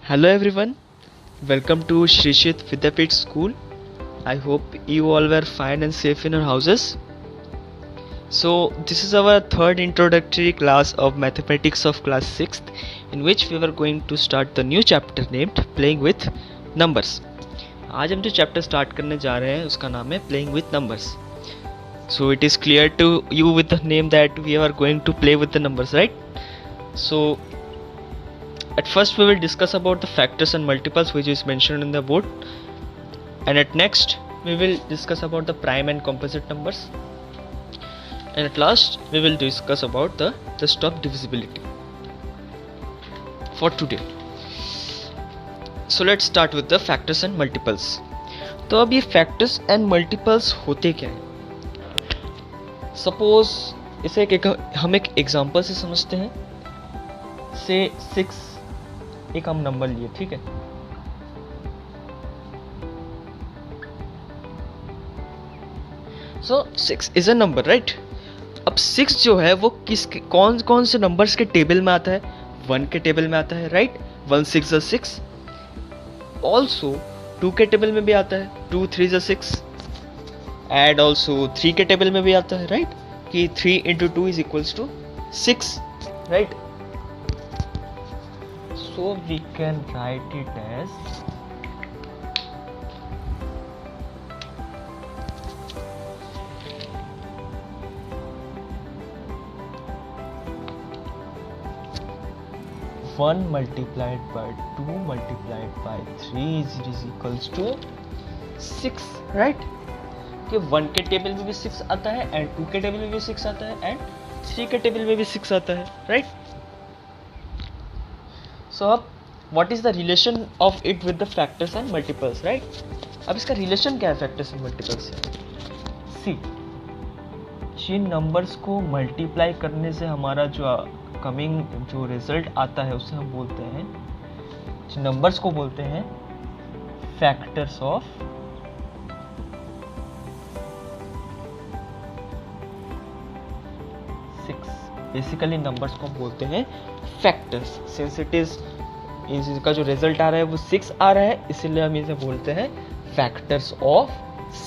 Hello everyone, welcome to Shrishit Vidyapit School. I hope you all were fine and safe in your houses. So this is our third introductory class of mathematics of class 6th, in which we were going to start the new chapter named Playing with Numbers. आज हम जो chapter start करने जा रहे हैं उसका नाम है Playing with Numbers. So it is clear to you with the name that we are going to play with the numbers, right? So at first we will discuss about the factors and multiples which is mentioned in the board, and at next we will discuss about the prime and composite numbers, and at last we will discuss about the test of divisibility for today. So let's start with the factors and multiples. तो अब ये factors and multiples होते क्या हैं? Suppose इसे हम एक example से समझते हैं. से 6 एक हम नंबर लिए, ठीक है. सो 6 इज अ नंबर, राइट. अब 6 जो है वो कौन कौन से नंबर्स के टेबल में आता है? 1 के टेबल में आता है, राइट. 1 6 is 6. ऑल्सो 2 के टेबल में भी आता है. 2 3 is 6. एंड ऑल्सो 3 के टेबल में भी आता है, राइट, कि 3 into 2 is equals to 6, right. So we can write it as one multiplied by 2 multiplied by 3 is equals to 6, right? कि 1 के टेबल में भी 6 आता है एंड 2 के टेबल में भी 6 आता है एंड 3 के टेबल में भी 6 आता है, राइट. So अब what is the relation of it with the factors and multiples, right? अब इसका रिलेशन क्या है factors and multiples से? See, जिन नंबर्स को मल्टीप्लाई करने से हमारा जो रिजल्ट आता है उसे हम बोलते हैं, जिन नंबर्स को बोलते हैं फैक्टर्स ऑफ बेसिकली नंबर्स को बोलते हैं फैक्टर्स. सिंस इट इज इसका जो रिजल्ट आ रहा है वो 6 आ रहा है, इसीलिए हम इसे बोलते हैं factors of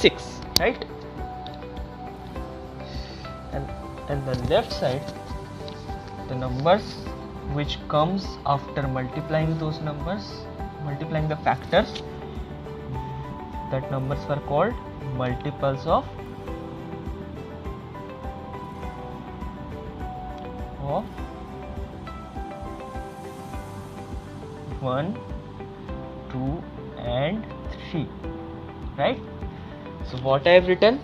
6, right. And the left side the numbers which comes after multiplying those numbers, multiplying the factors, that numbers were called multiples of 1, 2 and 3, right? So what I have written,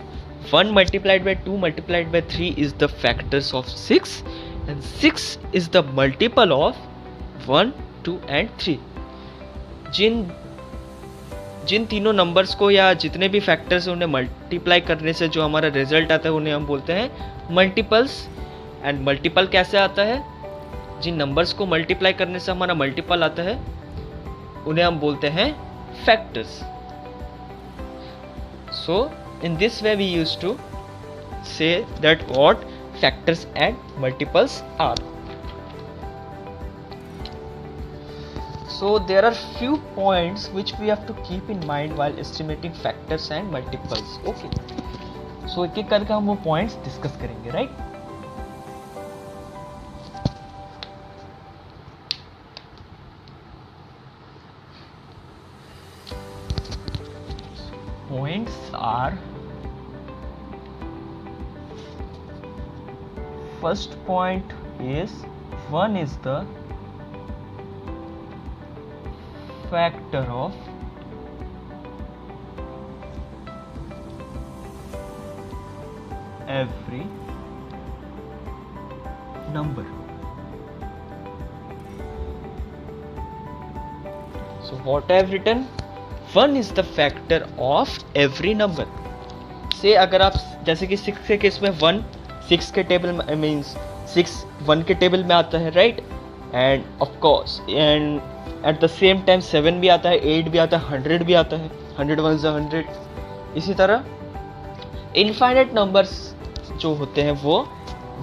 1 multiplied by 2 multiplied by 3 is the factors of 6 and 6 is the multiple of 1, 2 and 3. जिन तीनों numbers को या जितने भी factors हैं उन्हें multiply करने से जो हमारा रिजल्ट आता है उन्हें हम बोलते हैं मल्टीपल्स. एंड मल्टीपल कैसे आता है? जिन नंबर्स को मल्टीप्लाई करने से हमारा मल्टीपल आता है उन्हें हम बोलते हैं factors. So in this way we used to say that what factors and multiples are. So there are few points which we have to keep in mind while estimating factors and multiples. Okay. So एक एक करके हम वो points discuss करेंगे, right? Points are, first point is 1 is the factor of every number. So what I have written, 1 is the factor of every number. से अगर आप जैसे कि 6 के केस में 1 6 के टेबल में मीन्स 6 1 के टेबल में आता है, right. End of course and eight the same time 7 भी आता है, 8 भी आता है, 100 भी आता है, 100 1 100. इसी तरह इनफाइनाइट नंबर्स जो होते हैं वो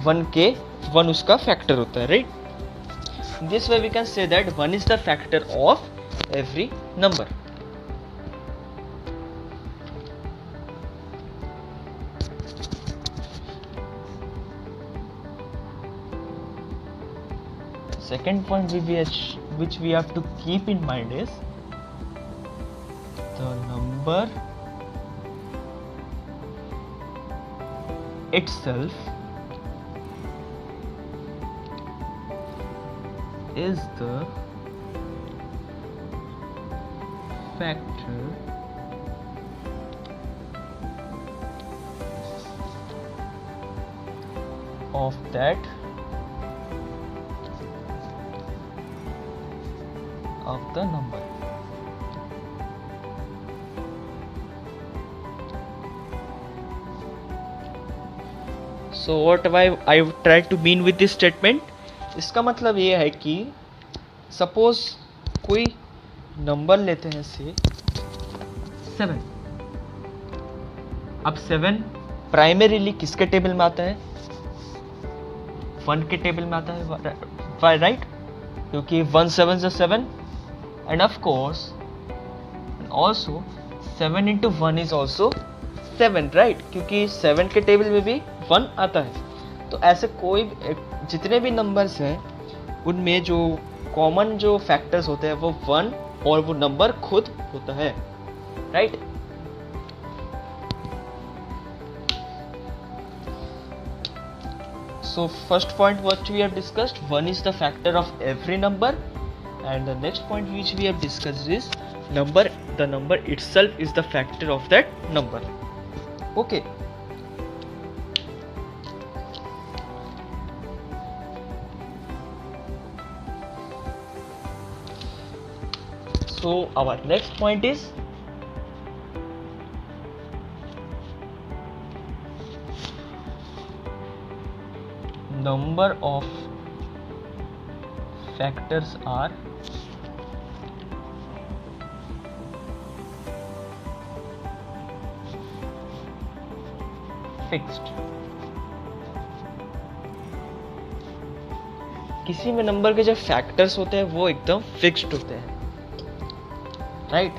1 उसका फैक्टर होता है, right. This way we can say that 1 is the factor of every number. Second point which we have to keep in mind is the number itself is the factor of that of the number. So what I tried to mean with this statement, इसका मतलब ये है कि suppose कोई number लेते हैं से 7. अब 7 प्राइमरीली किसके टेबल में आता है? 1 के टेबल में आता है, राइट? क्योंकि 1 7 is 7 and of course and also 7 into 1 is also 7, right? क्योंकि 7 के टेबल में भी 1 आता है. तो ऐसे कोई जितने भी नंबर्स हैं उनमें जो कॉमन जो फैक्टर्स होते हैं वो 1 और वो नंबर खुद होता है, right? So first point what we have discussed, 1 is the factor of every number, and the next point which we have discussed is the number itself is the factor of that number. Okay. So our next point is number of factors are fixed. किसी में number के जो factors होते हैं वो एकदम fixed होते हैं, राइट?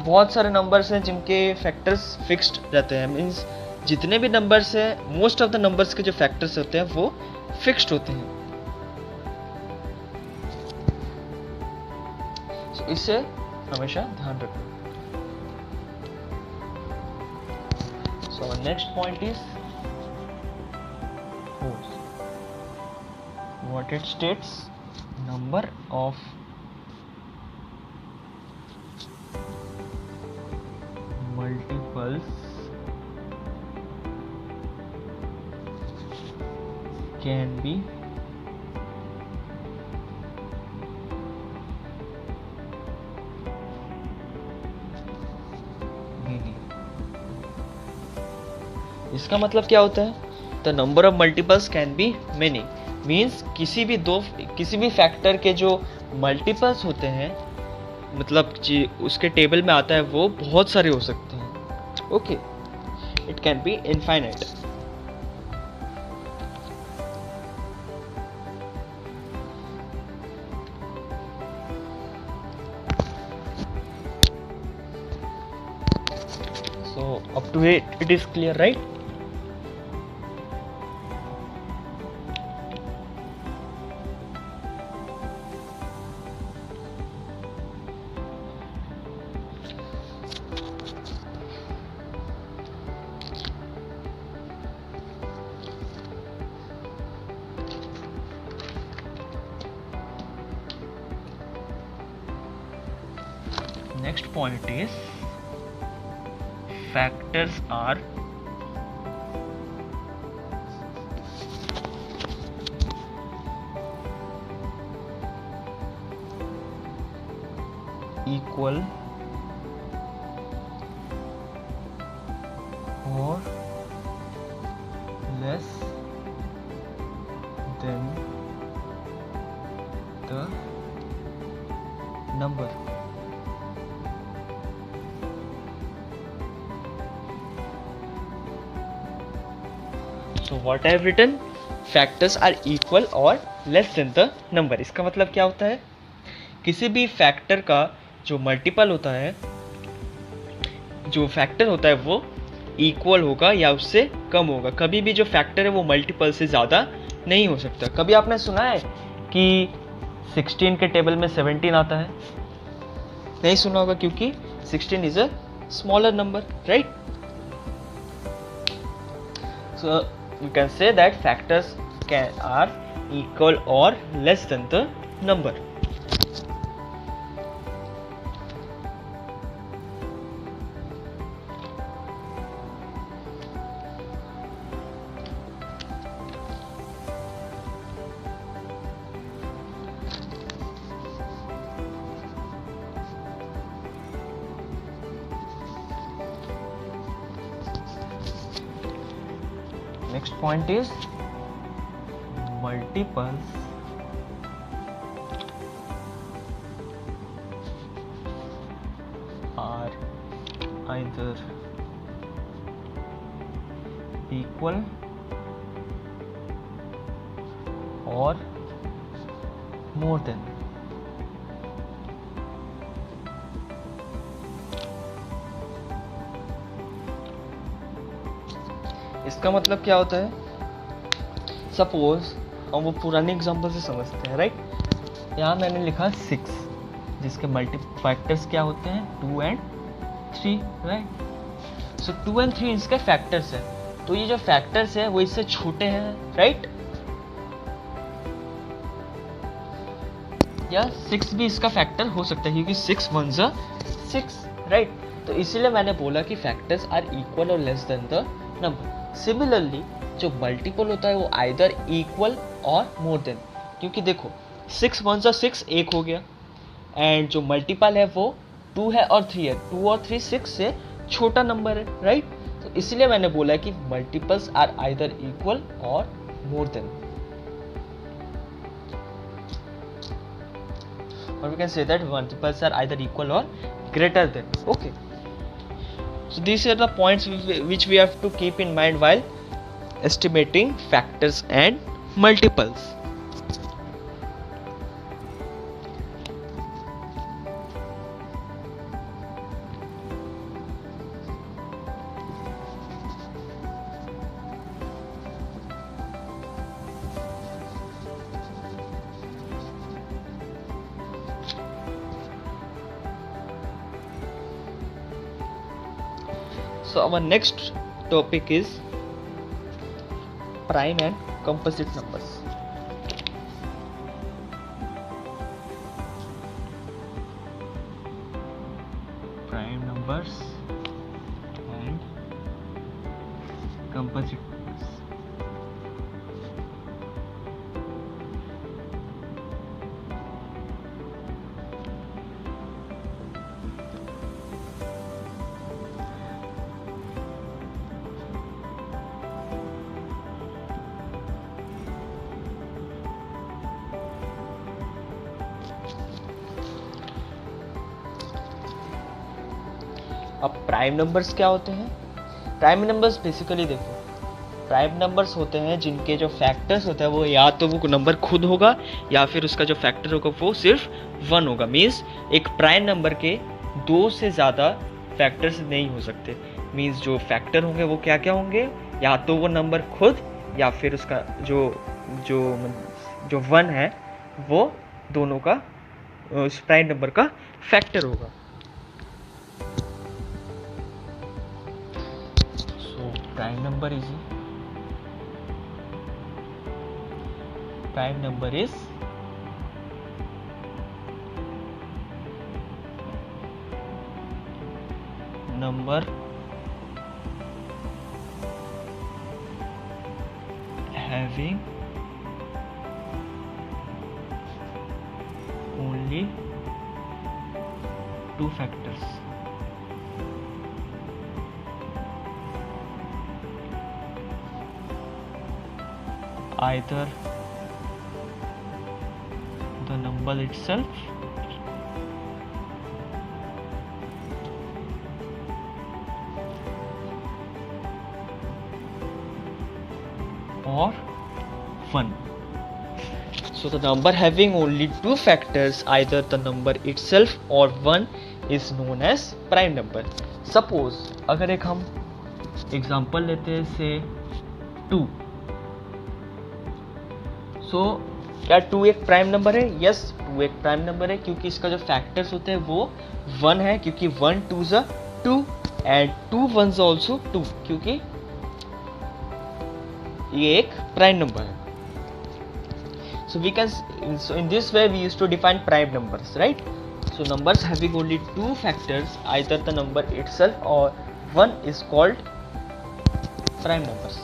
बहुत सारे नंबर्स हैं जिनके फैक्टर्स फिक्स्ड रहते हैं, मींस जितने भी नंबर्स हैं मोस्ट ऑफ द नंबर्स के जो फैक्टर्स होते हैं वो फिक्स्ड होते हैं. so, इससे हमेशा ध्यान रखना. So our next point is force. What it states, number of multiples can be many. इसका मतलब क्या होता है? The number of multiples can be many, means किसी भी फैक्टर के जो मल्टीपल्स होते हैं, मतलब उसके टेबल में आता है वो बहुत सारे हो सकते हैं. Okay, it can be infinite. So up to it is clear, right? Next point is factors are equal or less than the number. So what I have written, factors are equal or less than the number. इसका मतलब क्या होता है किसी भी factor का जो multiple होता है, जो फैक्टर होता है वो इक्वल होगा या उससे कम होगा। कभी भी जो फैक्टर है वो मल्टीपल से ज़्यादा नहीं हो सकता। कभी आपने सुना है कि 16 के टेबल में 17 आता है? नहीं सुना होगा, क्योंकि 16 is a smaller number, right? So you can say that factors can are equal or less than the number. Next point is multiples are either equal or more than. इसका मतलब क्या होता है? सपोज हम वो पुराने एग्जांपल से समझते हैं, राइट? यहाँ मैंने लिखा 6, जिसके फैक्टर्स क्या होते हैं? 2 and 3, राइट? सो 2 and 3 इसके फैक्टर्स है। तो ये जो फैक्टर्स है वो इससे छोटे हैं, राइट? या 6 भी इसका फैक्टर हो सकता है, क्योंकि 6 1s are 6, राइट? तो इसीलिए मैंने बोला कि फैक्टर्स आर इक्वल और less than the number. Similarly जो मल्टीपल होता है वो आइदर इक्वल और मोर देन, क्योंकि देखो 6 1s are 6 1 हो गया, एंड जो मल्टीपल है वो 2 है और 3 है। 2 और 3 6 से छोटा नंबर है, राइट? तो इसलिए मैंने बोला कि मल्टीपल्स आर आइदर इक्वल और more than, or we can say that multiples are either equal or greater than. Okay, so these are the points which we have to keep in mind while estimating factors and multiples. So our next topic is prime and composite numbers. Prime numbers and composite numbers. अब prime numbers क्या होते हैं? Prime numbers basically देखो, prime numbers होते हैं जिनके जो factors होता है वो या तो वो नंबर खुद होगा या फिर उसका जो फैक्टर होगा वो सिर्फ 1 होगा। मीन्स एक प्राइम नंबर के 2 से ज़्यादा फैक्टर्स नहीं हो सकते। मीन्स जो फैक्टर होंगे वो क्या क्या होंगे? या तो वो नंबर खुद या फिर उसका जो जो जो 1 है वो दोनों का उस प्राइम नंबर का फैक्टर होगा। Prime number is number having only 2 factors. Either the number itself or 1. So the number having only two factors, either the number itself or one, is known as prime number. Suppose अगर एक हम example लेते हैं से 2, सो क्या 2 एक prime number है? Yes, 2 एक प्राइम नंबर है क्योंकि इसका जो फैक्टर्स होते हैं वो 1 है, क्योंकि 1 2s are 2 and 2 1s also 2, क्योंकि ये एक प्राइम नंबर है. So we can, so in this way we used to define prime numbers, right? So numbers having only two factors, either the number itself or one, is called prime numbers.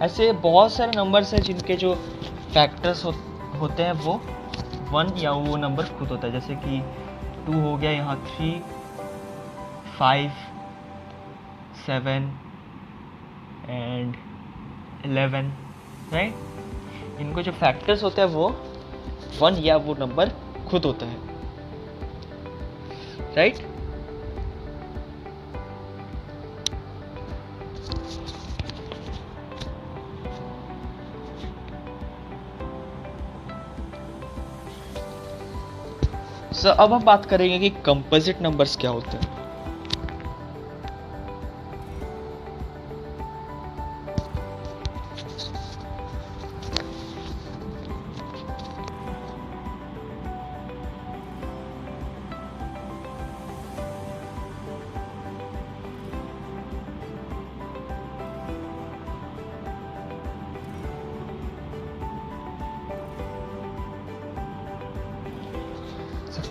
ऐसे बहुत सारे numbers हैं जिनके जो factors होते हैं वो 1 या वो नंबर खुद होता है, जैसे कि 2 हो गया, यहाँ 3 5 7 एंड 11, राइट. इनको जो फैक्टर्स होते हैं वो 1 या वो नंबर खुद होता है, राइट. सो अब हम बात करेंगे कि कंपोजिट नंबर्स क्या होते हैं.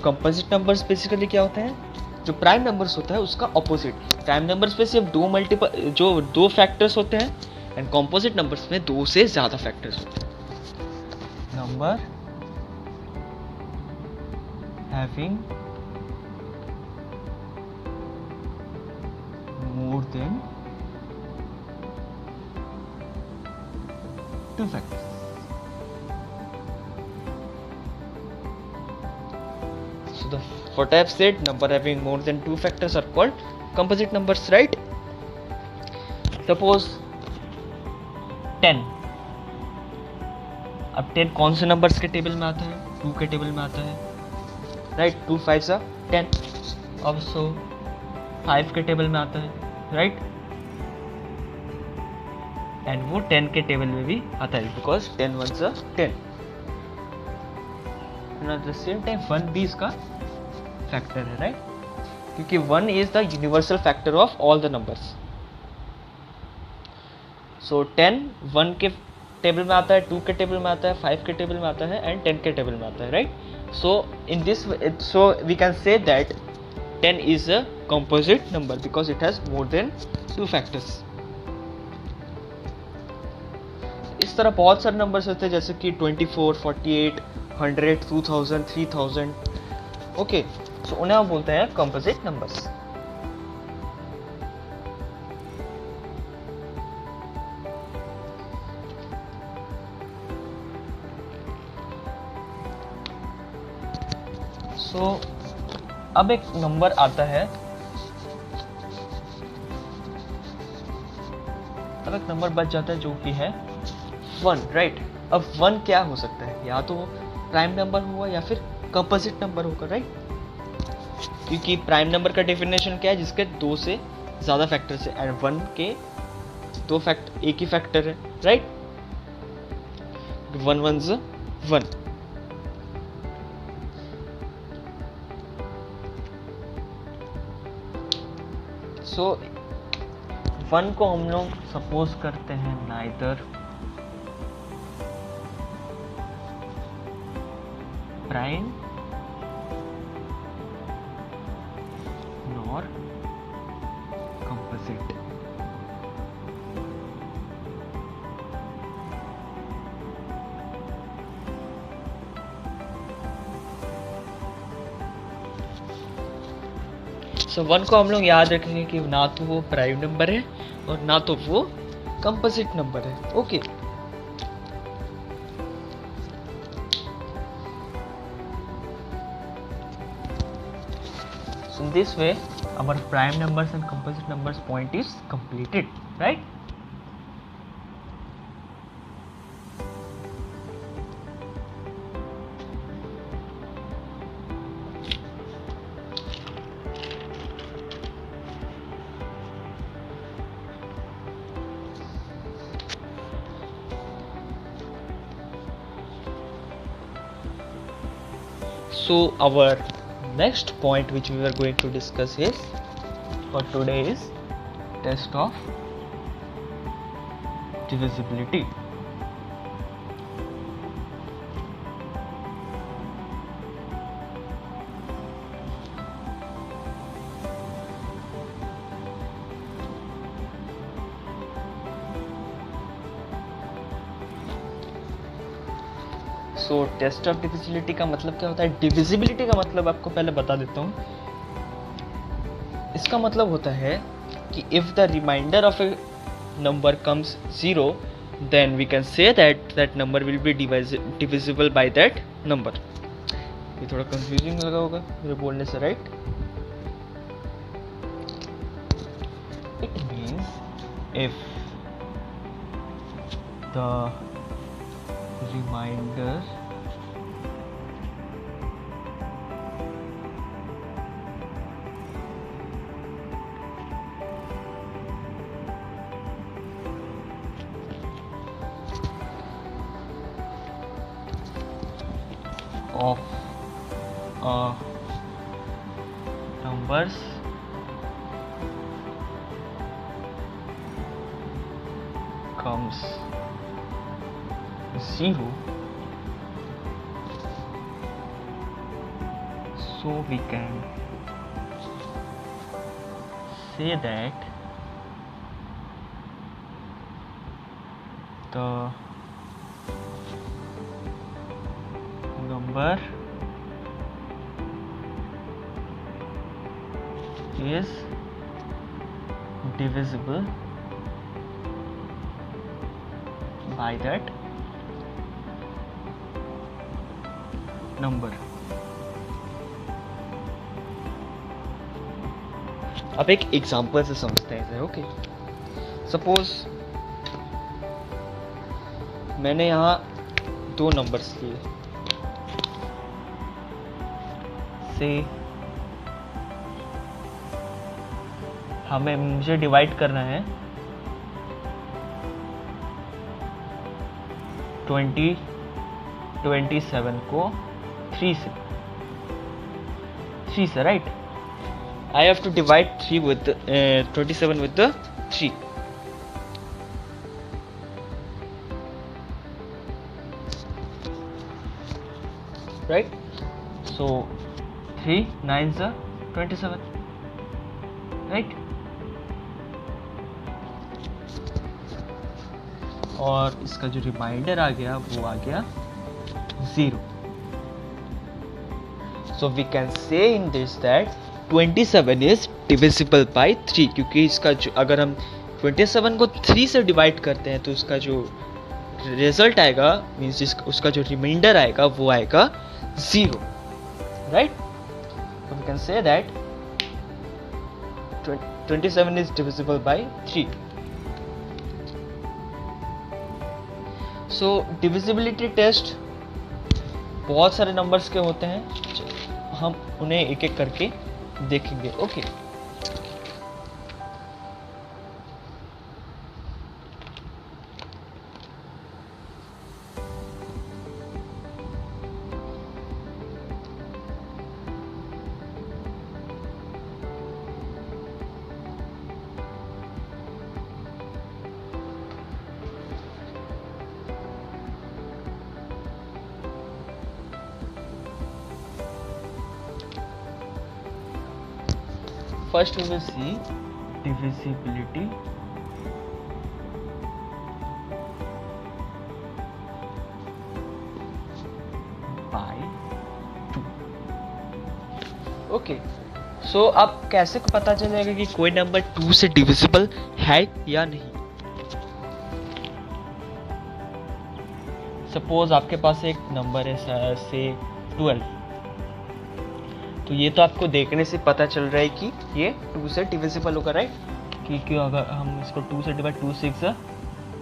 कंपोजिट नंबर्स बेसिकली क्या होते हैं? जो प्राइम नंबर्स होता है उसका ऑपोजिट. प्राइम नंबर्स पे सिर्फ दो फैक्टर्स होते हैं एंड कंपोजिट नंबर्स में 2 से ज्यादा फैक्टर्स होते हैं. Number having more than 2 factors. So what I have said, number having more than 2 factors are called composite numbers, right? Suppose 10. अब 10 कौन से नंबर्स के टेबल में आता है? 2 के टेबल में आता है, राइट. 2 5s are 10. अब सो 5 के टेबल में आता है, राइट. एंड वो 10 के टेबल में भी आता है because 10 1s are 10. At the same time 1 भी इसका फैक्टर है, राइट, क्योंकि 1 is the universal factor of all the numbers. So 10 1 के टेबल में आता है, 2 के टेबल में आता है, 5 के टेबल में आता है एंड 10 के टेबल में आता है, right. So in this, so we can say that 10 is a composite number because it has more than 2 factors. इस तरह बहुत सारे नंबर्स होते हैं जैसे कि 24 48 100 2000 3000. ओके, सो उन्हें हम बोलते हैं कंपोजिट नंबर्स. सो अब एक नंबर आता है, अब एक नंबर बच जाता है जो कि है 1, राइट. अब 1 क्या हो सकता है? या तो प्राइम नंबर होगा या फिर कंपोजिट नंबर होगा, राइट. क्योंकि प्राइम नंबर का डेफिनेशन क्या है? जिसके 2 से ज़्यादा फैक्टर्स है एंड 1 के एक ही फैक्टर है, राइट. 1 1s 1. सो 1 को हम लोग सपोज करते हैं नाइदर प्राइम नॉर कंपोजिट. सो 1 को हम लोग याद रखेंगे कि ना तो वो प्राइम नंबर है और ना तो वो कंपोजिट नंबर है. Okay, so in this way our prime numbers and composite numbers point is completed, right? So our next point which we are going to discuss is for today is test of divisibility. So test of divisibility का मतलब क्या होता है? Divisibility का मतलब आपको पहले बता देता हूँ. इसका मतलब होता है कि if the remainder of a number comes 0 then we can say that number will be divisible by that number. ये थोड़ा कंफ्यूजिंग लगा होगा मेरे बोलने से, right? It means if the remainder of numbers comes 0, so we can say that the number is divisible by that number. अब एक example से समझते हैं इसे. ओके, सपोज मैंने यहाँ दो नंबर्स लिए से, मुझे डिवाइड करना है 27 को 3 से, right? I have to divide 3 with 27 with the 3. Right? So 3 9s are 27. Right? और इसका जो रिमाइंडर आ गया वो आ गया 0. So we can say in this that 27 is divisible by 3, क्योंकि इसका जो, अगर हम 27 को 3 से डिवाइड करते हैं तो उसका जो रिजल्ट आएगा, मीन्स उसका जो रिमाइंडर आएगा वो आएगा 0, right? So we can say that 27 is divisible by 3. So divisibility test बहुत सारे नंबर्स के होते हैं, हम उन्हें एक एक करके देखेंगे. Okay, first we will see divisibility by 2. Okay, so अब कैसे पता चलेगा कि कोई नंबर 2 से डिविजिबल है या नहीं? सपोज आपके पास एक नंबर है से 12. तो ये तो आपको देखने से पता चल रहा है कि ये 2 से डिविजिबल होगा, राइट? कि क्यों अगर हम इसको 2 से डिवाइड, 2 6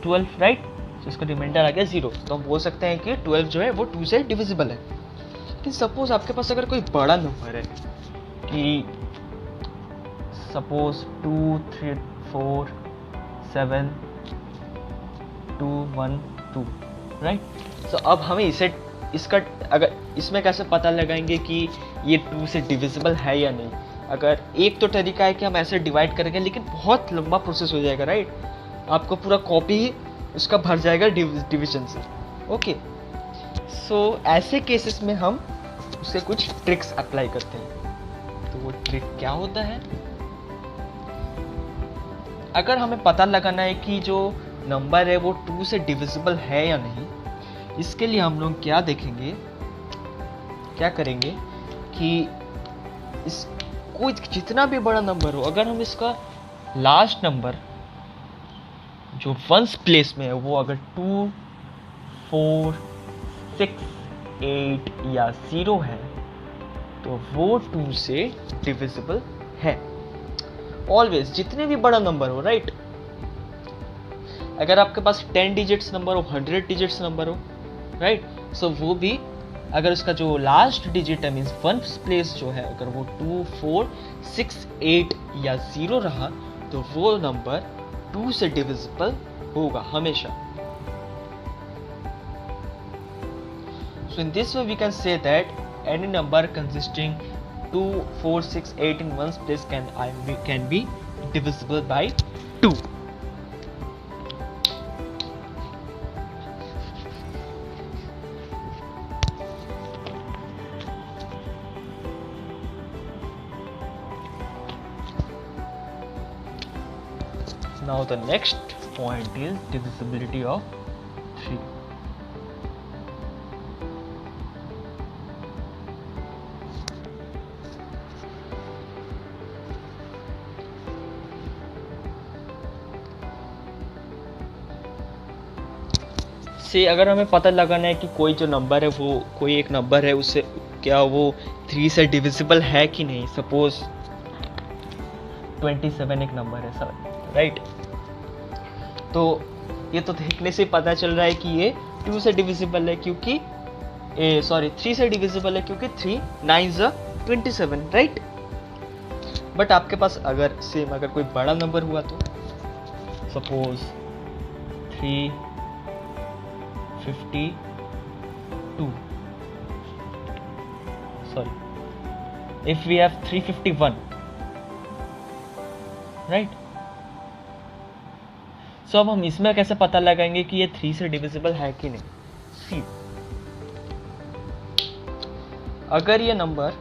12, राइट? तो इसका रिमाइंडर आ गया 0, तो हम बोल सकते हैं कि 12 जो है वो 2 से डिविजिबल है। लेकिन सपोज आपके पास अगर कोई बड़ा नंबर है कि सपोज 2 3 4 7 2 1 2, राइट? तो अब हमें इसका अगर इसमें कैसे पता लगाएंगे कि ये 2 से डिविजिबल है या नहीं? अगर एक तो तरीका है कि हम ऐसे डिवाइड करेंगे, लेकिन बहुत लंबा प्रोसेस हो जाएगा, राइट? आपको पूरा कॉपी ही उसका भर जाएगा डिवीजन से। ओके, सो ऐसे केसेस में हम उससे कुछ ट्रिक्स अप्लाई करते हैं। तो वो ट्रिक क्या होता है? अगर हमें पता लगाना है कि जो नंबर है वो 2 से डिविजिबल है या नहीं, इसके लिए हम लोग क्या देखेंगे, क्या करेंगे कि इस कोई जितना भी बड़ा नंबर हो, अगर हम इसका लास्ट नंबर जो वंस प्लेस में है वो अगर 2 4 6 8 या 0 है तो वो 2 से डिविजिबल है। ऑलवेज जितने भी बड़ा नंबर हो, राइट? अगर आपके पास 10 डिजिट्स नंबर हो, 100 डिजिट्स नंबर हो, राइट? सो वो भी अगर उसका जो लास्ट डिजिट है मीन्स वंस प्लेस जो है अगर वो 2 4 6 8 या 0 रहा तो वो नंबर 2 से डिविजिबल होगा हमेशा। So in this way we can say that any number consisting 2 4 6 8 in one's place can be divisible by 2. Now the next point is divisibility of 3. से अगर हमें पता लगाना है कि कोई जो नंबर है वो कोई एक नंबर है उससे क्या वो 3 से डिविजिबल है कि नहीं। सपोज 27 एक नंबर है सर, राइट? तो ये तो देखने से पता चल रहा है कि ये 2 से डिविजिबल है क्योंकि 3 से डिविजिबल है क्योंकि 3 9 27, राइट? बट आपके पास अगर सेम अगर कोई बड़ा नंबर हुआ तो suppose 352, sorry, if we have 351, right? So अब हम इसमें कैसे पता लगाएंगे कि ये 3 से डिविजिबल है कि नहीं? सी, अगर ये नंबर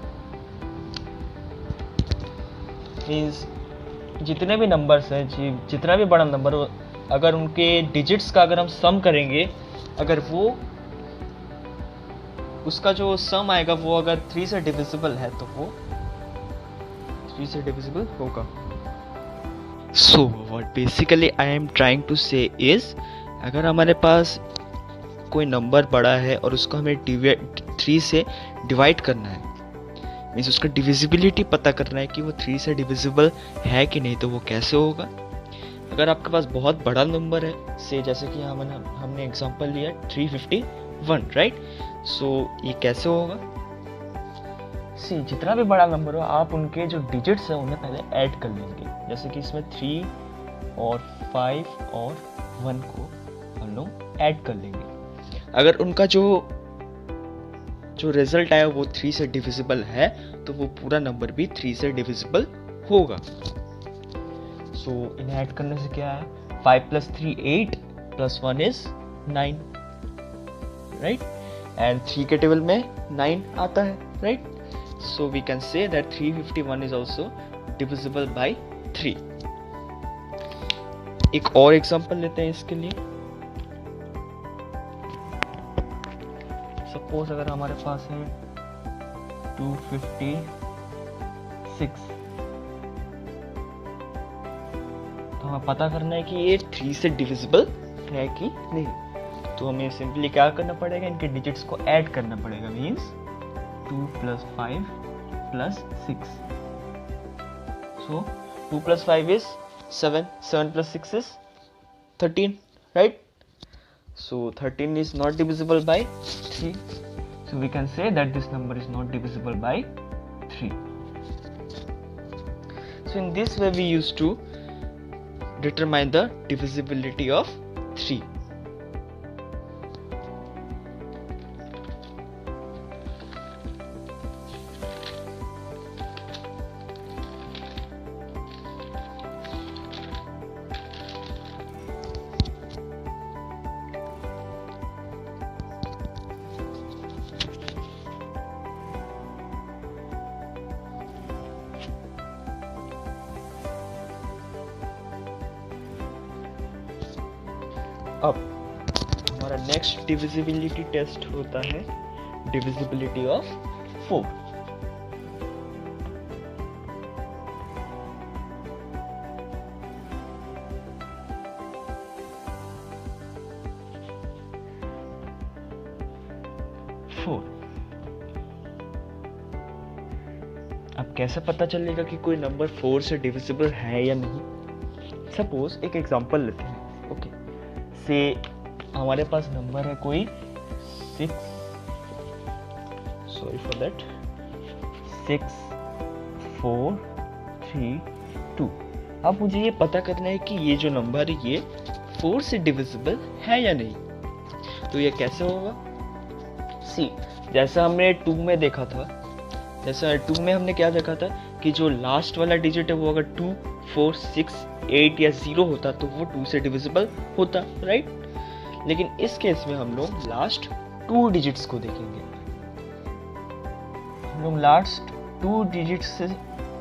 मीन्स जितने भी नंबर्स हैं, जितना भी बड़ा नंबर हो, अगर उनके डिजिट्स का अगर हम सम करेंगे, अगर वो उसका जो सम आएगा वो अगर 3 से डिविजिबल है तो वो 3 से डिविजिबल होगा। So what basically I am trying to say is, अगर हमारे पास कोई नंबर बड़ा है और उसको हमें 3 से डिवाइड करना है, मीन्स उसका डिविजिबिलिटी पता करना है कि वो 3 से डिविजिबल है कि नहीं, तो वो कैसे होगा? अगर आपके पास बहुत बड़ा नंबर है, से जैसे कि हमने एग्जांपल लिया 351, राइट? सो ये कैसे होगा? सी, जितना भी बड़ा नंबर हो आप उनके जो डिजिट्स हैं उन्हें पहले ऐड कर लेंगे। जैसे कि इसमें 3 और 5 और 1 को हम लोग ऐड कर लेंगे। अगर उनका जो रिजल्ट आया वो 3 से डिविजिबल है तो वो पूरा नंबर भी 3 से डिविजिबल होगा। सो इन्हें ऐड करने से क्या है? 5 + 3 8 + 1 is 9, राइट? एंड 3 के टेबल में 9 आता है, right? So we can say that 351 is also divisible by 3. एक और एग्जांपल लेते हैं इसके लिए। सपोज अगर हमारे पास है 256, तो हमें पता करना है कि ये 3 से डिविजिबल है कि नहीं। तो हमें सिंपली क्या करना पड़ेगा? इनके डिजिट्स को ऐड करना पड़ेगा। Means 2 + 5 plus 6. So 2 plus 5 is 7. 7 plus 6 is 13, right? So 13 is not divisible by 3. So we can say that this number is not divisible by 3. So in this way we used to determine the divisibility of 3. अब हमारा next divisibility test होता है divisibility of 4. अब कैसे पता चलेगा कि कोई नंबर 4 से डिविजिबल है या नहीं? सपोज एक एग्जांपल लेते हैं. ओके, से हमारे पास नंबर है कोई 6, सॉरी फॉर दैट, 6 4 3 2. अब मुझे ये पता करना है कि ये जो नंबर है ये 4 से डिविजिबल है या नहीं. तो ये कैसे होगा? सी, जैसा हमने 2 में देखा था, जैसा 2 में हमने क्या देखा था कि जो लास्ट वाला डिजिट है वो अगर 2 4 6 8 या 0 होता तो वो 2 से डिविजिबल होता, राइट? लेकिन इस केस में हम लोग लास्ट 2 डिजिट्स को देखेंगे. हम लोग लास्ट 2 डिजिट्स से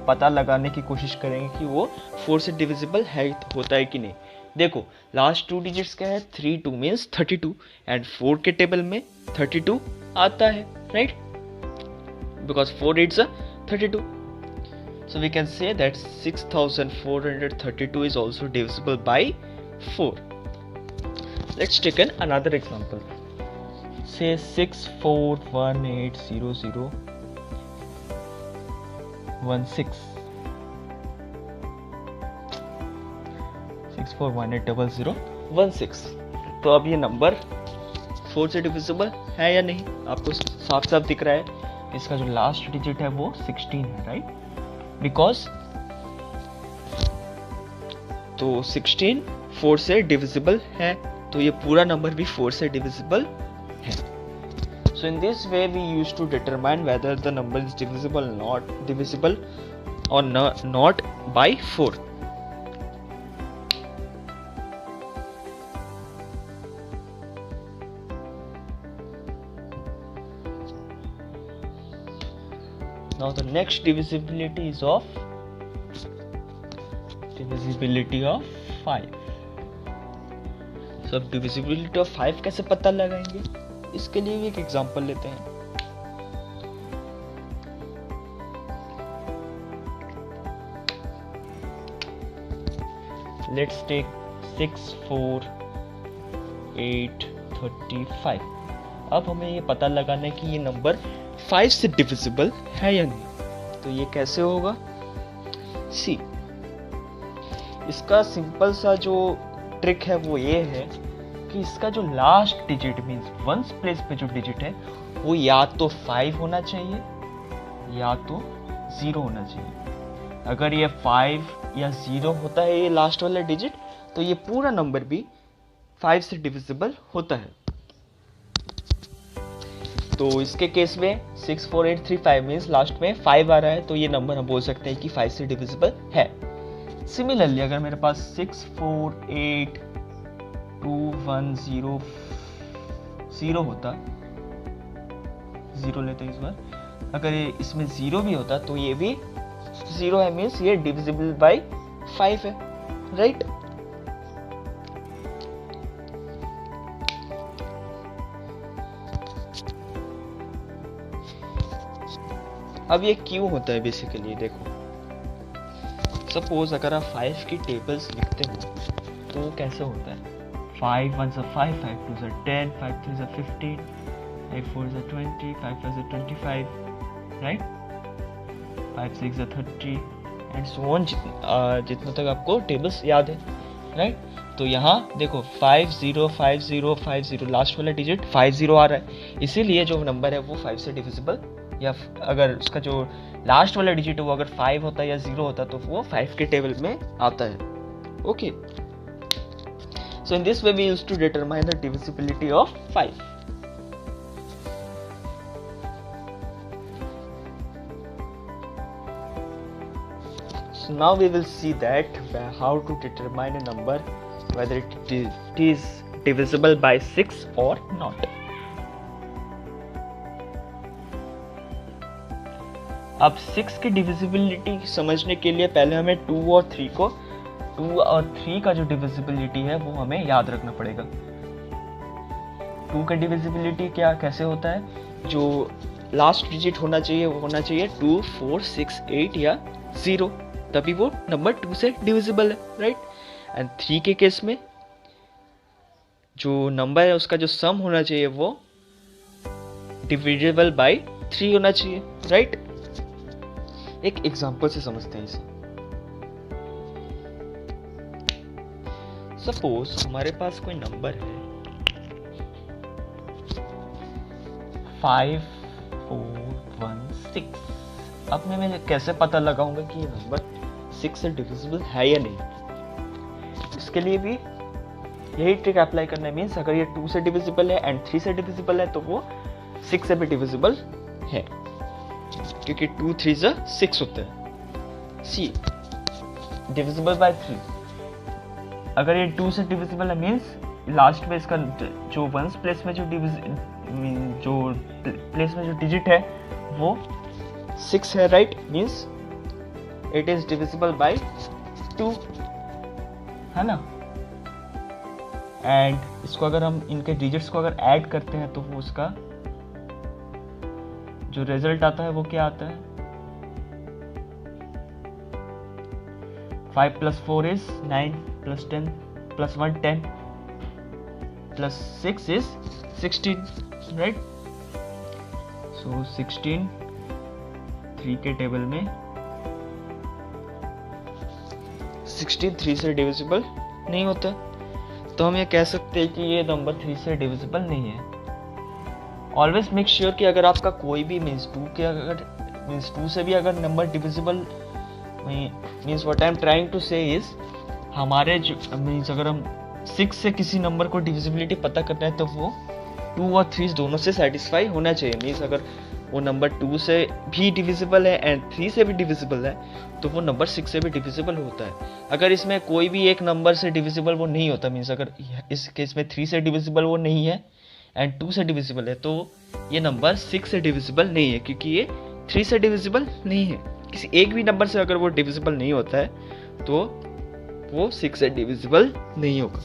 पता लगाने की कोशिश करेंगे कि वो 4 से डिविजिबल है, होता है कि नहीं. देखो लास्ट 2 डिजिट्स क्या है? 3 2 मीन्स 32 एंड 4 के टेबल में 32 आता है, right? Because 4 8s are 32. So we can say that 6432 is also divisible by 4. Let's take another example. Say 64180016. 64180016. तो अब ये नंबर 4 से डिविजिबल है या नहीं? आपको साफ साफ दिख रहा है इसका जो लास्ट डिजिट है वो 16 है, राइट? बिकॉज तो 16 4 से डिविजिबल है, तो ये पूरा नंबर भी 4 से डिविजिबल है. So in this way we use to determine whether the number is divisible or not by 4. Now the next divisibility is of 5. So अब divisibility of 5 कैसे पता लगाएंगे? इसके लिए भी एक एग्जांपल लेते हैं. Let's take 6 4 8 35. अब हमें ये पता लगाना है कि ये नंबर 5 से डिविजिबल है या नहीं. तो ये कैसे होगा? सी, इसका सिंपल सा जो ट्रिक है वो ये है कि इसका जो last digit means ones place पे जो डिजिट है वो या तो 5 होना चाहिए या तो 0 होना चाहिए. अगर ये 5 या 0 होता है ये लास्ट वाला डिजिट, तो ये पूरा नंबर भी 5 से डिविजिबल होता है. तो इसके केस में 64835 मीन्स लास्ट में 5 आ रहा है, तो ये नंबर हम बोल सकते हैं कि 5 से डिविजिबल है. सिमिलरली अगर मेरे पास 648210 होता, 0 लेते हैं इस बार, अगर इसमें 0 भी होता तो ये भी 0 है, मीन्स ये डिविजिबल बाय 5 है, राइट? अब ये क्यों होता है बेसिकली? देखो सपोज अगर आप 5 की टेबल्स लिखते हो तो कैसे होता है? 5 1s are 5, 5 2s are 10, 5 3s are 15, 5 4s are 20, 5 5s are 25, right? 5 6 30 and so on, जितना तक आपको टेबल्स याद है, राइट। तो यहाँ देखो 505050 लास्ट वाला डिजिट 50 आ रहा है, इसीलिए जो नंबर है वो 5 से डिविजिबल, या अगर उसका जो लास्ट वाला डिजिट है वो अगर 5 होता या 0 होता तो वो 5 के टेबल में आता है। Okay, so in this way we used to determine the divisibility of 5. So now we will see that how to determine a number whether it is divisible by 6 or not. अब 6 की divisibility समझने के लिए पहले हमें 2 और 3 का जो डिविजिबिलिटी है वो हमें याद रखना पड़ेगा। 2 का डिविजिबिलिटी कैसे होता है, जो लास्ट डिजिट होना चाहिए वो होना चाहिए 2 4 6 8 या 0, तभी वो नंबर 2 से डिविजिबल है, राइट। एंड 3 के केस में जो नंबर है उसका जो सम होना चाहिए वो डिविजिबल बाय 3 होना चाहिए, राइट। एक एग्जांपल से समझते हैं इसे। सपोज हमारे पास कोई नंबर है 5416। अब मैं कैसे पता लगाऊंगा कि ये नंबर 6 से डिविजिबल है या नहीं। इसके लिए भी यही ट्रिक अप्लाई करना है। मीन्स अगर ये 2 से डिविजिबल है एंड 3 से डिविजिबल है तो वो 6 से भी डिविजिबल है, क्योंकि 2 3 से 6 होता है। सी डिविजिबल बाय 3, अगर ये 2 से डिविजिबल है मीन्स लास्ट में इसका जो वंस प्लेस में जो डिजिट है वो 6 है, right. Means it is divisible bye 2, है ना। एंड इसको अगर हम इनके डिजिट्स को अगर ऐड करते हैं तो वो उसका जो रिजल्ट आता है वो क्या आता है, 5 + 4 is 9 + 10 + 1 10 + 6 is 16, राइट। सो 16 3 के टेबल में 16 3 से डिविजिबल नहीं होता, तो हम ये कह सकते हैं कि ये नंबर 3 से डिविजिबल नहीं है। ऑलवेज मेक श्योर कि अगर आपका कोई भी मीन्स 2 से भी अगर नंबर divisible means what I am trying to say is, हमारे जो मीन्स अगर हम 6 से किसी नंबर को डिविजिबिलिटी पता करना है तो वो 2 और 3 दोनों से सेटिस्फाई होना चाहिए। मीन्स अगर वो नंबर 2 से भी डिविजिबल है एंड 3 से भी डिविजिबल है तो वो नंबर 6 से भी डिविजिबल होता है। अगर इसमें कोई भी एक नंबर से डिविजिबल वो नहीं होता, मीन्स अगर इस केस में 3 से डिविजिबल वो नहीं है एंड 2 से डिविजिबल है, तो ये नंबर 6 से डिविजिबल नहीं है, क्योंकि ये 3 से डिविजिबल नहीं है। किसी एक भी नंबर से अगर वो डिविजिबल नहीं होता है तो वो 6 से डिविजिबल नहीं होगा।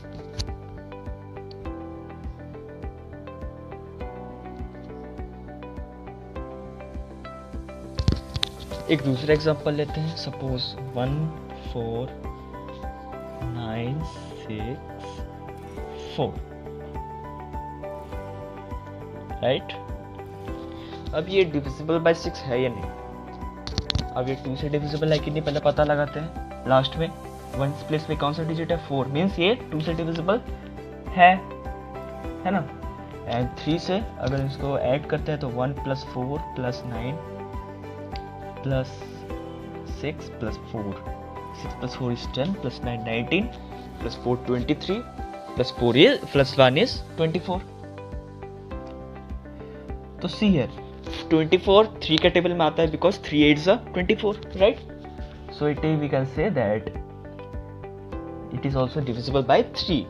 एक दूसरा एग्जांपल लेते हैं। Suppose 1 4 9 6 4, right. अब ये डिविजिबल बाय 6 है या नहीं। अब ये 2 से डिविजिबल है कि नहीं पहले पता लगाते हैं। लास्ट में 1 प्लेस में कौन सा डिजिट है 4, मीन्स ये 2 से डिविजिबल है ना। एंड 3 से अगर इसको ऐड करते हैं तो 1 + 4 + 9 + 6 + 4, 6 + 4 is 10 + 9 19 + 4 23 + 4 is +1 is 24। तो सी हियर 24 3 के टेबल में आता है because 3 8s are 24, right. So it we can say that it is also divisible by 3,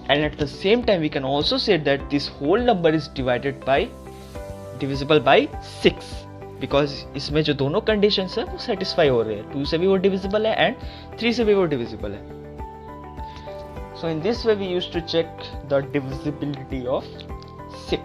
and at the same time we can also say that this whole number is divisible by 6 because इसमें जो दोनों conditions है वो satisfy हो रहे हैं। 2 से भी वो डिविजिबल है एंड 3 से भी वो डिविजिबल है। So in this way we used to check the divisibility of 6।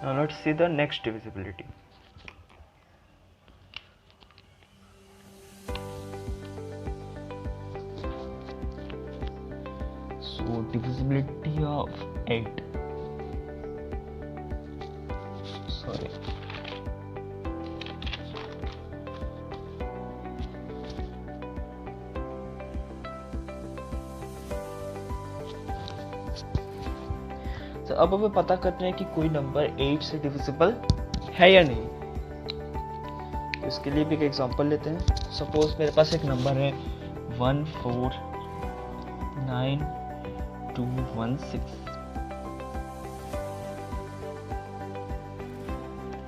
Now let's see the next divisibility. So divisibility of 8. Sorry. तो अब हमें पता करना है कि कोई नंबर 8 से डिविजिबल है या नहीं। तो इसके लिए भी एक एग्जांपल लेते हैं। सपोज मेरे पास एक नंबर है 149216।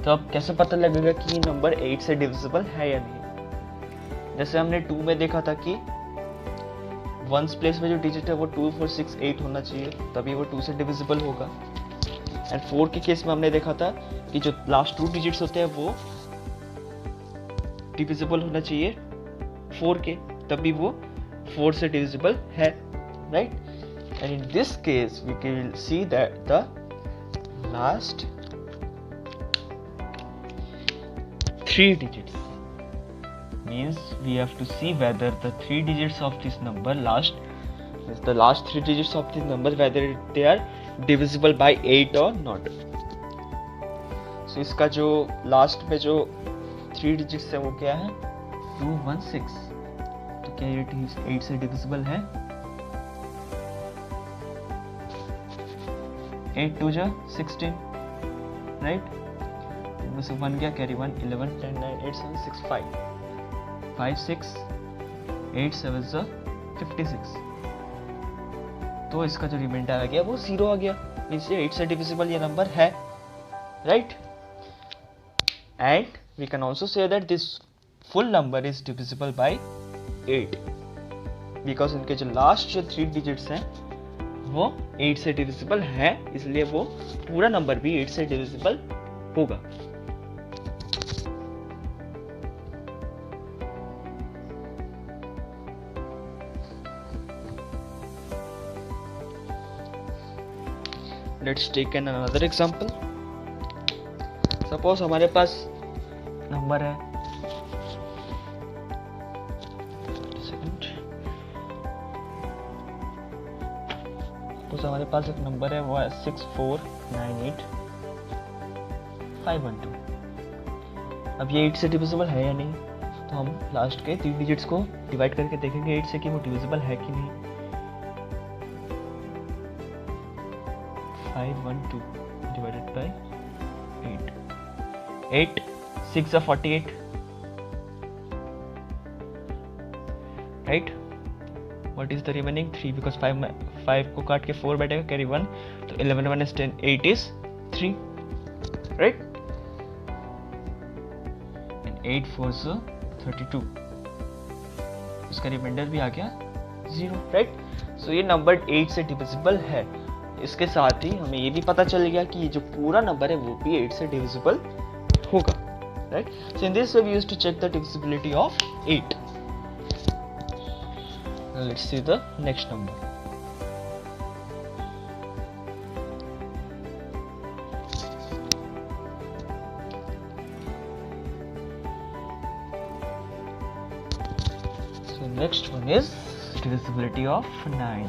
तो अब कैसे पता लगेगा कि ये नंबर 8 से डिविजिबल है या नहीं। जैसे हमने 2 में देखा था कि वंस प्लेस में जो डिजिट है वो 2468 होना चाहिए, तभी वो 2 से डिविजिबल होगा। एंड 4 के केस में हमने देखा था कि जो लास्ट 2 डिजिट्स होते हैं वो डिविजिबल होना चाहिए 4 के, तभी वो 4 से डिविजिबल है, right. And in this case we can see that the last 3 digits means we have to see whether the 3 digits of this number last 3 digits of this number whether they are divisible by 8 or not. So इसका जो last में जो 3 digits है वो क्या है 216। तो क्या ये 8 से divisible है? 8 2 जा 16, राइट। इनमें से 1 गया, कैरी 1, 11 10 9 8 7 6 5 5 6 8 7 56। तो इसका जो रिमाइंडर आ गया वो 0 आ गया, मींस ये 8 से डिविजिबल ये नंबर है, right. And we can also say that this full number is divisible by 8 because इनके जो लास्ट जो 3 डिजिट्स हैं वो 8 से डिविजिबल है, इसलिए वो पूरा नंबर भी 8 से डिविजिबल होगा। Let's take another example. Suppose हमारे पास नंबर है Suppose हमारे पास एक नंबर है वो है 6498512। अब ये 8 से डिविजिबल है या नहीं, तो हम लास्ट के 3 डिजिट्स को डिवाइड करके देखेंगे 8 से कि वो डिविजिबल है कि नहीं। 512 divided by 8 8 6 are 48, right। what is the remaining 3 because 5 को काट के 4 बैठेगा, कैरी 1, तो 11 1 is 10, 8 is 3, right। and 8 4 is 32, उसका रिमाइंडर भी आ गया 0, राइट। सो ये नंबर 8 से डिविजिबल है। इसके साथ ही हमें ये भी पता चल गया कि ये जो पूरा नंबर है वो भी 8 से डिविजिबल होगा, right. So in this way we used to check the divisibility of 8। Now let's see the next number. So next one is divisibility of 9.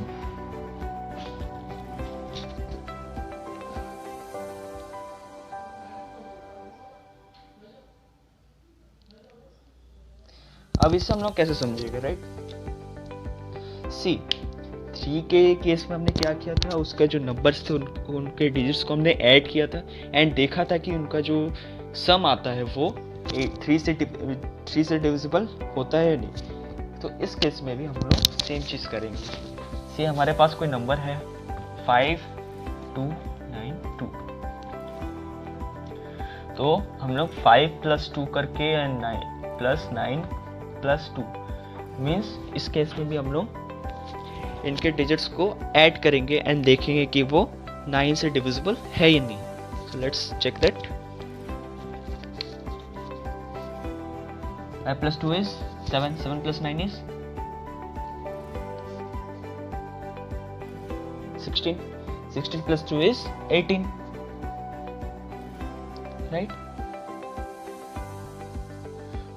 अब इसे हम लोग कैसे समझेंगे, राइट। सी 3 के केस में हमने क्या किया था, उसका जो नंबर्स थे उनके डिजिट्स को हमने ऐड किया था एंड देखा था कि उनका जो सम आता है वो 3 से डिविजिबल होता है या नहीं। तो इस केस में भी हम लोग सेम चीज़ करेंगे। सी हमारे पास कोई नंबर है 5292, तो हम लोग 5 + 2 करके एंड 9 + 2 मीन्स इस केस में भी हम लोग इनके डिजिट्स को ऐड करेंगे एंड देखेंगे कि वो 9 से डिविजिबल है या नहीं। So let's check that. 5 + 2 is 7, 7 + 9 is 16, 16 + 2 is 18, right.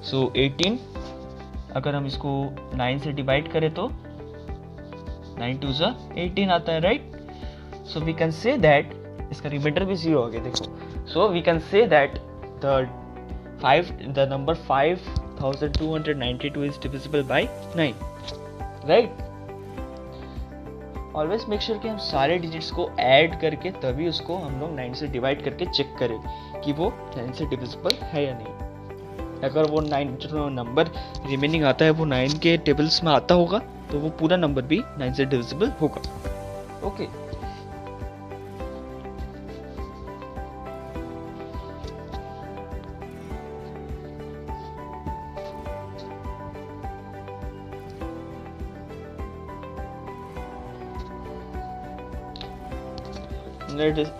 सो 18 अगर हम इसको 9 से डिवाइड करें तो 9 2 ज़ा 18 आता है, right. So we can say that इसका रिमाइंडर भी 0 हो गया, देखो। So we can say that the number 5292 is divisible by 9, right? Always make sure कि हम सारे डिजिट्स को ऐड करके तभी उसको हम लोग 9 से डिवाइड करके चेक करें कि वो 9 से डिविजिबल है या नहीं। अगर वो 9 जो नंबर रिमेनिंग आता है वो 9 के टेबल्स में आता होगा तो वो पूरा नंबर भी 9 से डिविजिबल होगा। Okay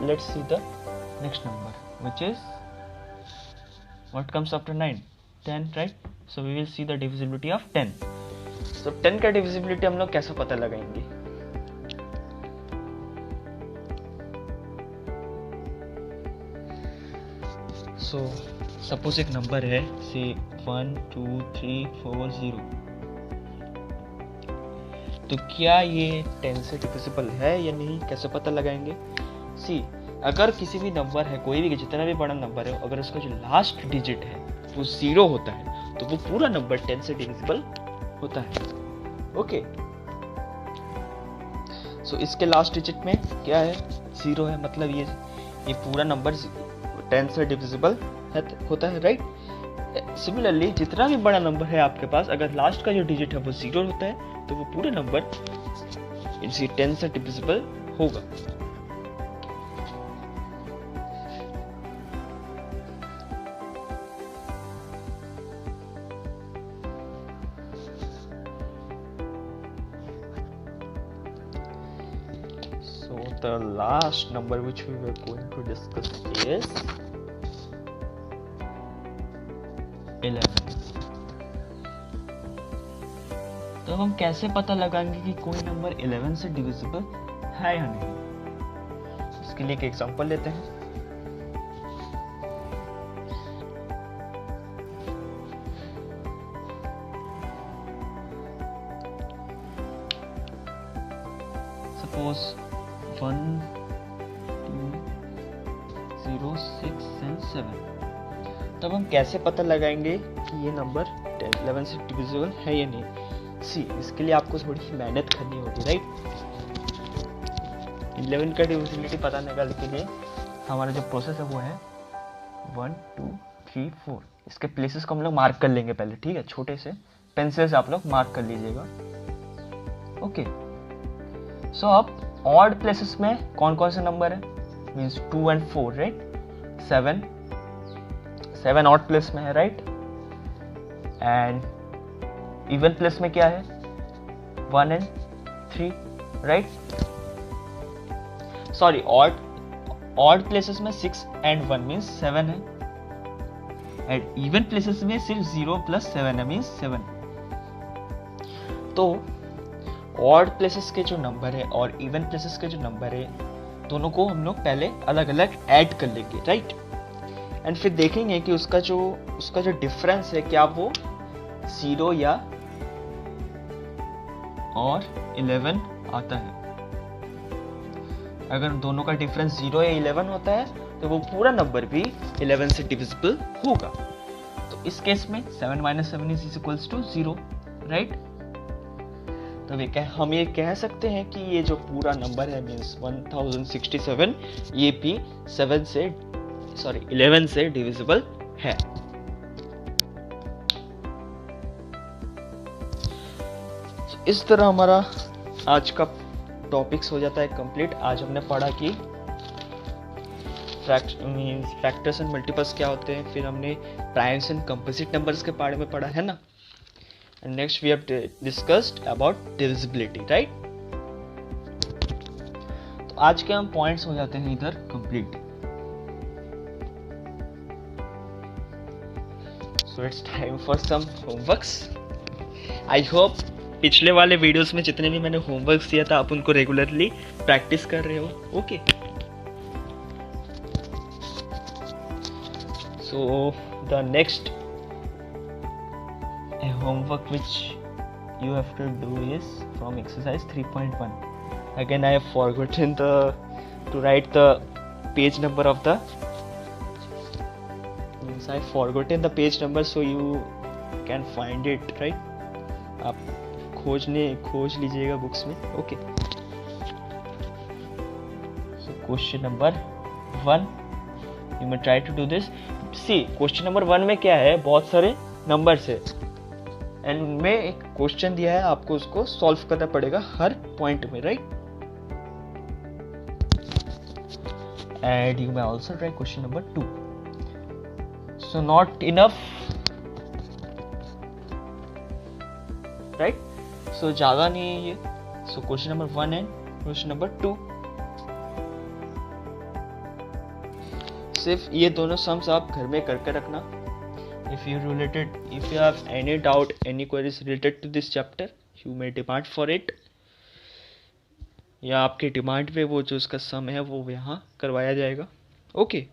let's see the next number, which is what comes after 9, 10, right? So we will see the divisibility of 10. So 10 का divisibility हम लोग कैसे पता लगाएंगे? So suppose एक नंबर है say 1 2 3 4 0, तो क्या ये 10 से डिविजिबल है या नहीं, कैसे पता लगाएंगे? सी, अगर किसी भी नंबर है, कोई भी जितना भी बड़ा नंबर है, अगर उसका जो लास्ट डिजिट है वो 0 होता है तो वो पूरा नंबर 10 से डिविजिबल होता है। ओके सो इसके लास्ट डिजिट में क्या है? 0 है, मतलब ये पूरा नंबर 10 से डिविजिबल होता है, राइट। सिमिलरली जितना भी बड़ा नंबर है आपके पास, अगर लास्ट का जो डिजिट है वो 0 होता है तो वो पूरे नंबर 10 से डिविजिबल होगा। So the last number which we were going to discuss is 11. तो हम कैसे पता लगाएंगे कि कोई नंबर 11 से डिविजिबल है या नहीं? इसके लिए एक एग्जांपल लेते हैं। सपोज 1 2 0 6 and 7, तब हम कैसे पता लगाएंगे कि ये नंबर 11 से डिविजिबल है या नहीं? सी, इसके लिए आपको थोड़ी सी मेहनत करनी होगी, राइट। 11 का डिविजिबिलिटी पता निकालने के लिए हमारा जो प्रोसेस है वो है 1 2 3 4। इसके प्लेसेस को हम लोग मार्क कर लेंगे पहले, ठीक है। छोटे से पेंसिल से आप लोग मार्क कर लीजिएगा। ओके सो अब ऑड प्लेसेस में कौन कौन से नंबर है? Means 2 and 4, right. 7 odd place में है, राइट। एंड इवन प्लेस में क्या है? 1 and 3, right. Sorry, odd places में 6 and 1 मीन्स 7 है, एंड इवन प्लेसेस में सिर्फ 0 + 7 है, मीन्स 7। तो ऑड प्लेसेस के जो नंबर है और इवन प्लेसेस के जो नंबर है, दोनों को हम लोग पहले अलग अलग ऐड कर लेंगे, राइट। एंड फिर देखेंगे कि उसका जो डिफरेंस है, क्या वो 0 या और 11 आता है। अगर दोनों का डिफरेंस 0 या 11 होता है तो वो पूरा नंबर भी 11 से डिविजिबल होगा। तो इस केस में 7 - 7 = 0, राइट। तो हम ये कह सकते हैं कि ये जो पूरा नंबर है मीन्स 1067, ये भी 11 से डिविजिबल है। इस तरह हमारा आज का टॉपिक्स हो जाता है कंप्लीट। आज हमने पढ़ा कि फैक्टर्स एंड मल्टीपल्स क्या होते हैं, फिर हमने प्राइम्स एंड कंपोजिट नंबर्स के बारे में पढ़ा है ना। And next we have discussed about divisibility, right. तो आज के हम पॉइंट्स हो जाते हैं इधर complete. So it's time for some homeworks. I hope पिछले वाले वीडियोस में जितने भी मैंने होमवर्क्स दिया था आप उनको रेगुलरली प्रैक्टिस कर रहे हो। Okay So the next homework which you have to do is from exercise 3.1. Again, I have forgotten to write the page number of the means I have forgotten the page number, so you can find it, right? आप खोज लीजिएगा books में. Okay, so question number 1, you may try to do this. See, question number 1 में क्या है, बहुत सारे numbers है एंड उनमें एक क्वेश्चन दिया है, आपको उसको सॉल्व करना पड़ेगा हर पॉइंट में, right? And you may also try question number 2. So not enough, right? So ज्यादा नहीं है ये. So question number 1 and question number 2, सिर्फ ये दोनों सम्स आप घर में करके रखना. If you have any doubt, any queries related to this chapter, you may demand for it. या आपके डिमांड पे वो जो उसका सम है वो यहाँ करवाया जाएगा. Okay,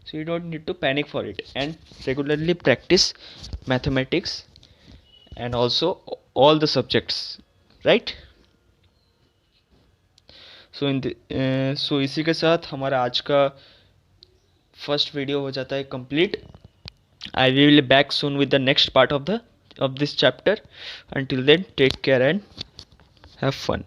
so you don't need to panic for it, and regularly practice mathematics and also all the subjects, right? So इसी के साथ हमारा आज का फर्स्ट वीडियो हो जाता है complete. I will be back soon with the next part of this chapter. Until then, take care and have fun.